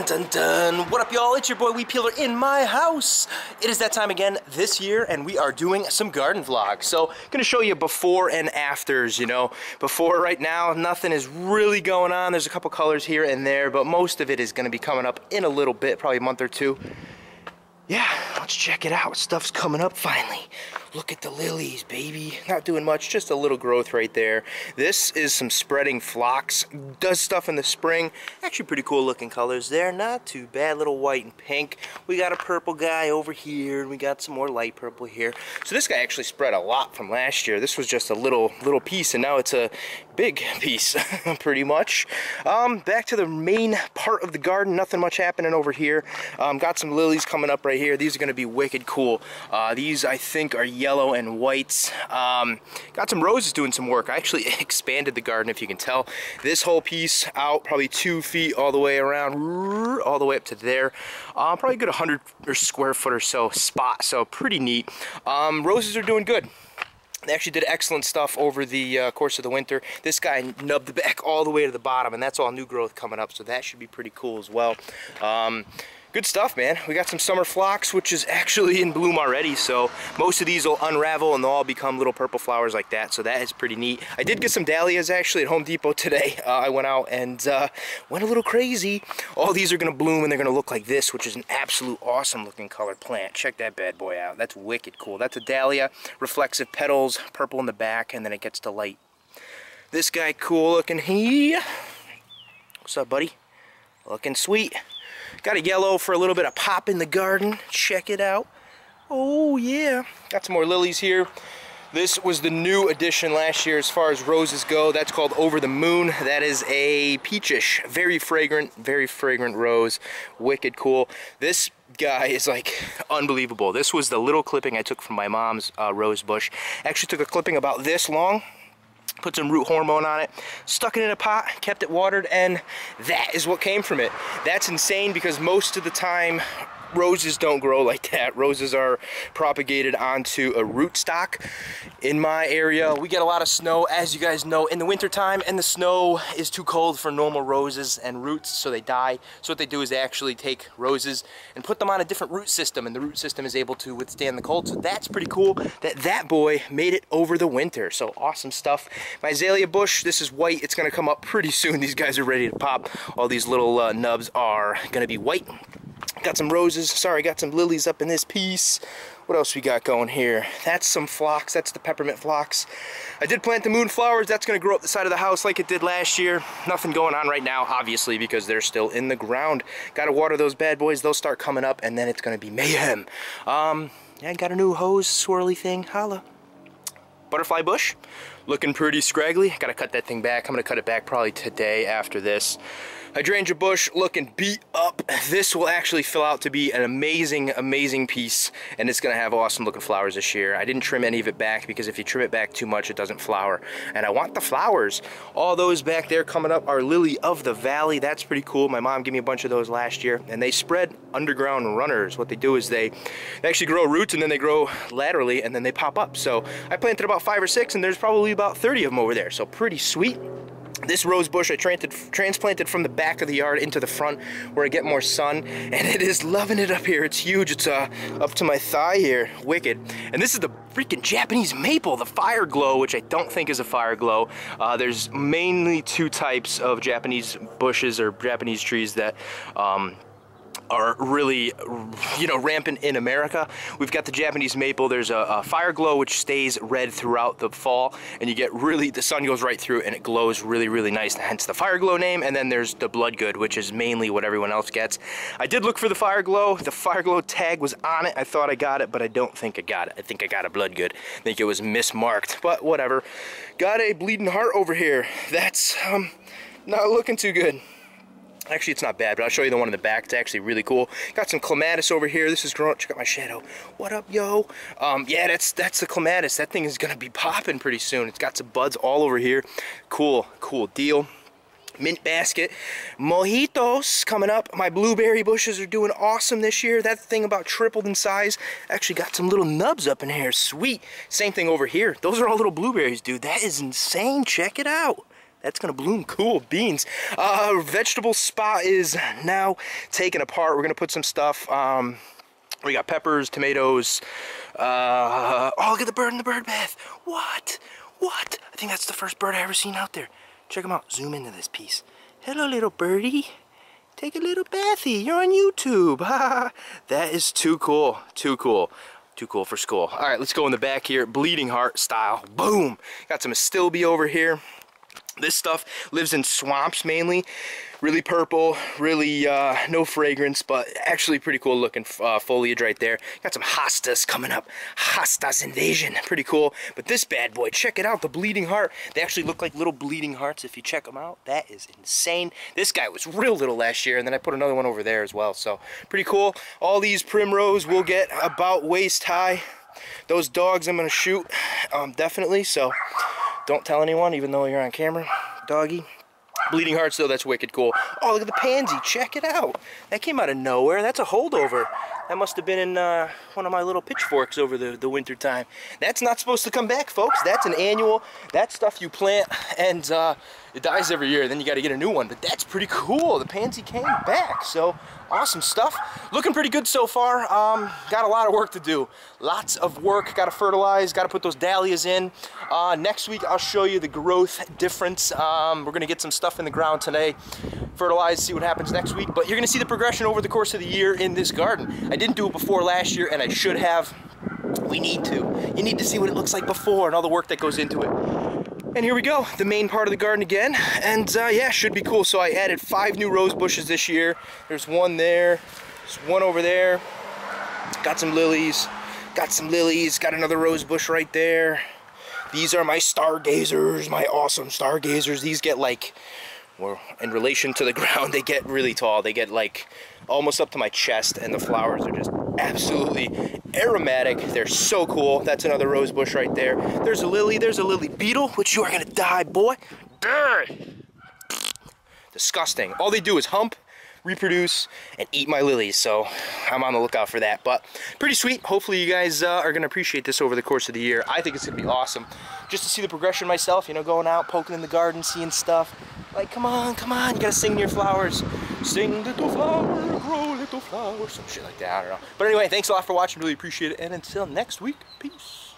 Dun dun dun! What up, y'all? It's your boy Weed Peeler in my house. It is that time again this year, and we are doing some garden vlogs. So, gonna show you before and afters. You know, before right now, nothing is really going on. There's a couple colors here and there, but most of it is gonna be coming up in a little bit, probably a month or two. Yeah, let's check it out. Stuff's coming up finally. Look at the lilies, baby. Not doing much, just a little growth right there. This is some spreading phlox. Does stuff in the spring. Actually pretty cool looking colors there. Not too bad, little white and pink. We got a purple guy over here, and we got some more light purple here. So this guy actually spread a lot from last year. This was just a little piece, and now it's a big piece, pretty much. Back to the main part of the garden. Nothing much happening over here. Got some lilies coming up right here. These are gonna be wicked cool. These I think are yellow and whites. Got some roses doing some work. I actually expanded the garden, if you can tell. This whole piece out probably 2 feet all the way around, all the way up to there. Probably a good 100 or square foot or so spot, so pretty neat. Roses are doing good. They actually did excellent stuff over the course of the winter. This guy nubbed back all the way to the bottom, and that's all new growth coming up, so that should be pretty cool as well. Good stuff, man. We got some summer phlox, which is actually in bloom already, so most of these will unravel and they'll all become little purple flowers like that, so that is pretty neat. I did get some dahlias actually at Home Depot today. I went out and went a little crazy. All these are gonna bloom and they're gonna look like this, which is an absolute awesome looking colored plant. Check that bad boy out. That's wicked cool. That's a dahlia, reflexive petals, purple in the back, and then it gets to light. This guy cool looking here. What's up, buddy? Looking sweet. Got a yellow for a little bit of pop in the garden. Check it out. Oh yeah. Got some more lilies here. This was the new addition last year as far as roses go. That's called Over the Moon. That is a peachish, very fragrant rose. Wicked cool. This guy is like unbelievable. This was the little clipping I took from my mom's rose bush. Actually took a clipping about this long, put some root hormone on it, stuck it in a pot, kept it watered, and that is what came from it. That's insane because most of the time roses don't grow like that. Roses are propagated onto a rootstock. In my area, we get a lot of snow, as you guys know, in the wintertime, and the snow is too cold for normal roses and roots, so they die. So what they do is they actually take roses and put them on a different root system, and the root system is able to withstand the cold. So that's pretty cool that boy made it over the winter. So awesome stuff. My azalea bush, this is white. It's gonna come up pretty soon. These guys are ready to pop. All these little nubs are gonna be white. Got some roses, sorry, got some lilies up in this piece. What else we got going here? That's some phlox, that's the peppermint phlox. I did plant the moonflowers, that's gonna grow up the side of the house like it did last year. Nothing going on right now, obviously, because they're still in the ground. Gotta water those bad boys, they'll start coming up, and then it's gonna be mayhem. Yeah, I got a new hose swirly thing, holla. Butterfly bush, looking pretty scraggly. I gotta cut that thing back. I'm gonna cut it back probably today after this. Hydrangea bush looking beat up. This will actually fill out to be an amazing piece, and it's gonna have awesome looking flowers this year. I didn't trim any of it back because if you trim it back too much, it doesn't flower. And I want the flowers. All those back there coming up are lily of the valley. That's pretty cool. My mom gave me a bunch of those last year, and they spread underground runners. What they do is they actually grow roots, and then they grow laterally, and then they pop up. So I planted about 5 or 6, and there's probably about 30 of them over there. So pretty sweet. This rose bush I transplanted from the back of the yard into the front where I get more sun, and it is loving it up here. It's huge. It's up to my thigh here. Wicked. And this is the freaking Japanese maple, the fire glow, which I don't think is a fire glow. There's mainly 2 types of Japanese bushes or Japanese trees that are really, you know, rampant in America. We've got the Japanese maple. There's a fire glow which stays red throughout the fall, and you get really, the sun goes right through and it glows really nice, hence the fire glow name. And then there's the blood good, which is mainly what everyone else gets. I did look for the fire glow. The fire glow tag was on it. I thought I got it, but I don't think I got it. I think I got a blood good. I think it was mismarked, but whatever. Got a bleeding heart over here. That's not looking too good. Actually, it's not bad, but I'll show you the one in the back. It's actually really cool. Got some clematis over here. This is growing. Check out my shadow. What up, yo? Yeah, that's the clematis. That thing is gonna be popping pretty soon. It's got some buds all over here. Cool deal. Mint basket. Mojitos coming up. My blueberry bushes are doing awesome this year. That thing about tripled in size. Actually got some little nubs up in here. Sweet. Same thing over here. Those are all little blueberries, dude. That is insane. Check it out. That's gonna bloom. Cool beans. Vegetable spot is now taken apart. We're gonna put some stuff. We got peppers, tomatoes. Oh, look at the bird in the bird bath. What? What? I think that's the first bird I ever seen out there. Check him out. Zoom into this piece. Hello, little birdie. Take a little bathy. You're on YouTube. That is too cool. Too cool. Too cool for school. All right, let's go in the back here. Bleeding heart style. Boom. Got some astilbe over here. This stuff lives in swamps mainly. Really purple, really no fragrance, but actually pretty cool looking foliage right there. Got some hostas coming up. Hostas invasion, pretty cool. But this bad boy, check it out, the bleeding heart. They actually look like little bleeding hearts if you check them out. That is insane. This guy was real little last year, and then I put another one over there as well. So pretty cool. All these primrose will get about waist high. Those dogs I'm gonna shoot, definitely. So don't tell anyone, even though you're on camera, doggy. Bleeding hearts though, that's wicked cool. Oh, look at the pansy, check it out. That came out of nowhere, that's a holdover. That must have been in one of my little pitchforks over the winter time. That's not supposed to come back, folks. That's an annual, that stuff you plant and it dies every year, then you gotta get a new one. But that's pretty cool, the pansy came back. So, awesome stuff. Looking pretty good so far. Got a lot of work to do. Lots of work, gotta fertilize, gotta put those dahlias in. Next week I'll show you the growth difference. We're gonna get some stuff in the ground today, fertilize, see what happens next week. But you're gonna see the progression over the course of the year in this garden. I didn't do it before last year and I should have. We need to. You need to see what it looks like before and all the work that goes into it. And here we go, the main part of the garden again. And yeah, should be cool. So I added 5 new rose bushes this year. There's one there, there's one over there. Got some lilies, got another rose bush right there. These are my stargazers, my awesome stargazers. These get like, well, in relation to the ground, they get really tall. They get like almost up to my chest, and the flowers are just absolutely aromatic. They're so cool. That's another rose bush right there. There's a lily beetle, which you are gonna die, boy. Die. Disgusting. All they do is hump, reproduce, and eat my lilies, so I'm on the lookout for that. But pretty sweet. Hopefully you guys are gonna appreciate this over the course of the year. I think it's gonna be awesome just to see the progression myself, you know, going out, poking in the garden, seeing stuff. Like, come on, you gotta sing your flowers. Sing, little flower, grow, little flower, some shit like that, I don't know. But anyway, thanks a lot for watching, really appreciate it, and until next week, peace.